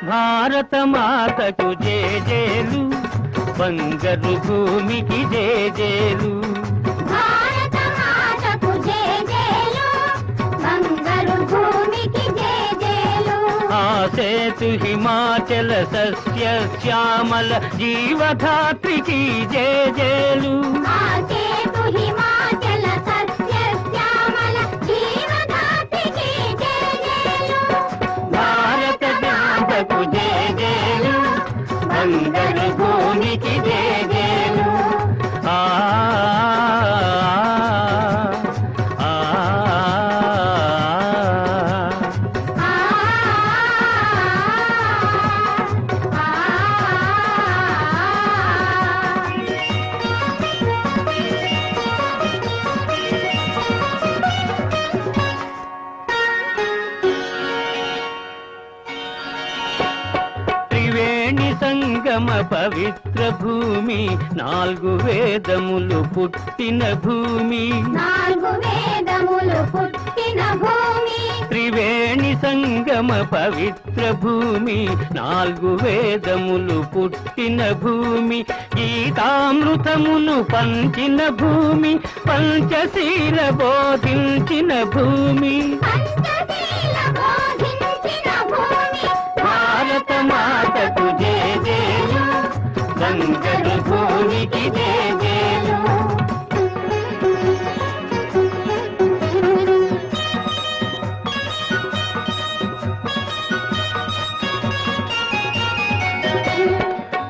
భారత మాతకు జేజేలు, బంగారు భూమికి జేజేలు. భారత మాతకు జేజేలు, బంగారు భూమికి జేజేలు. ఆ సేతు హిమాచల సస్య శ్యామల జీవధాత్రికి జేజేలు. ఆ సేతు హిమాచల సస్య శ్యామల జీవధాత్రికి జేజేలు. భారత మాతకు జేజేలు, బంగారు భూమికి జేజేలు. ఆ సంగమ పవిత్ర భూమి, 4 వేదములు పుట్టిన భూమి. 4 వేదములు పుట్టిన భూమి. త్రివేణి సంగమ పవిత్ర భూమి, 4 వేదములు పుట్టిన భూమి. గీతామృతమును పంచిన భూమి, పంచశీల బోధించిన భూమి. భారత మాతకు జేజేలు, బంగారు భూమికి జేజేలు.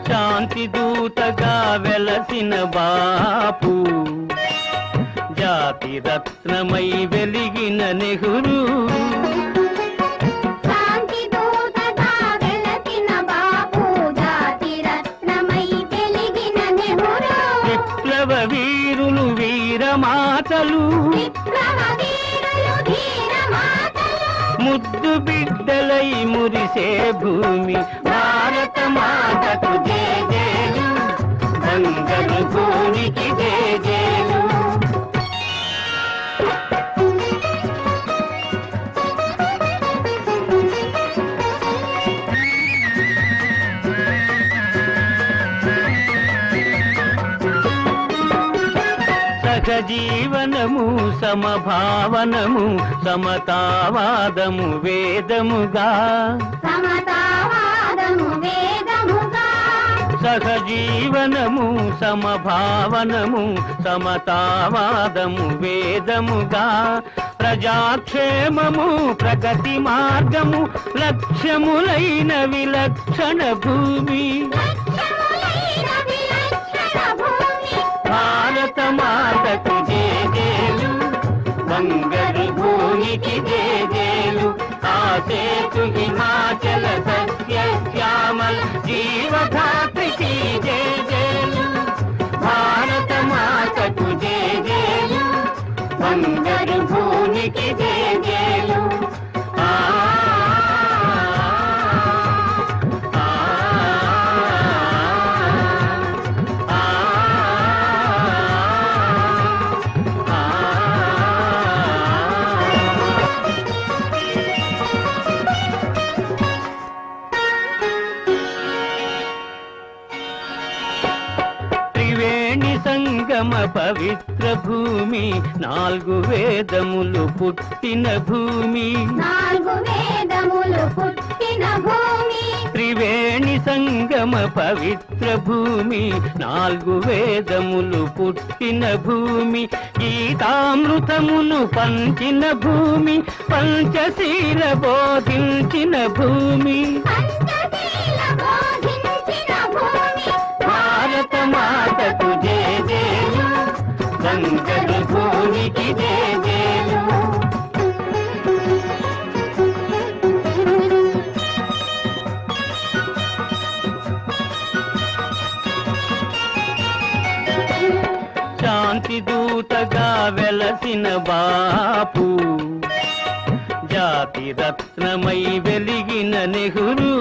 శాంతి దూతగా వెలసిన బాపు, జాతి రత్నమై వెలిగిన నెహ్రూ. విప్లవ వీరులు వీరమాతలు, ముద్దు బిడ్డలై మురిసే భూమి. భారత మాతకు జేజేలు, బంగారు భూమికి జేజేలు. సహజీవనము సమభావనము, సమతావాదము వేదముగా. సమతావాదము వేదముగా. సహజీవనము సమభావనము, సమతావాదము వేదముగా. ప్రజాక్షేమము ప్రగతి మార్గము, లక్ష్యములైన విలక్షణ భూమి. భారత మాతకు జేజేలు, బంగారు భూమికి జేజేలు. ఆ సేతు హిమాచల సస్య శ్యామల జీవధాత్రికి జేజేలు. భారత మాతకు జేజేలు, బంగారు భూమికి జేజేలు. సంగమ పవిత్ర భూమి, 4 వేదములు పుట్టిన భూమి. 4 వేదములు పుట్టిన భూమి. త్రివేణి సంగమ పవిత్ర భూమి, 4 వేదములు పుట్టిన భూమి. గీతామృతమును పంచిన భూమి, పంచశీల బోధించిన భూమి. భారత మాతకు జేజేలు, బంగారు భూమికి జేజేలు. శాంతి దూతగా వెలసిన బాపు, జాతి రత్నమై వెలిగిన నెహ్రూ.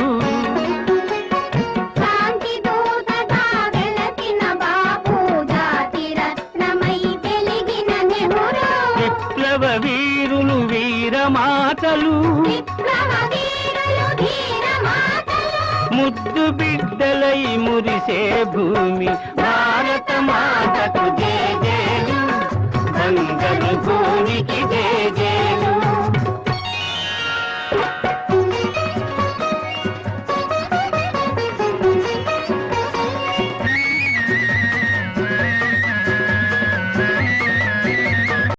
విప్లవ వీరులు వీరమాతలు, ముద్దు బిడ్డలై మురిసే భూమి భారత మాతకు జయ జయలు బంగారు భూమికి జయ జయ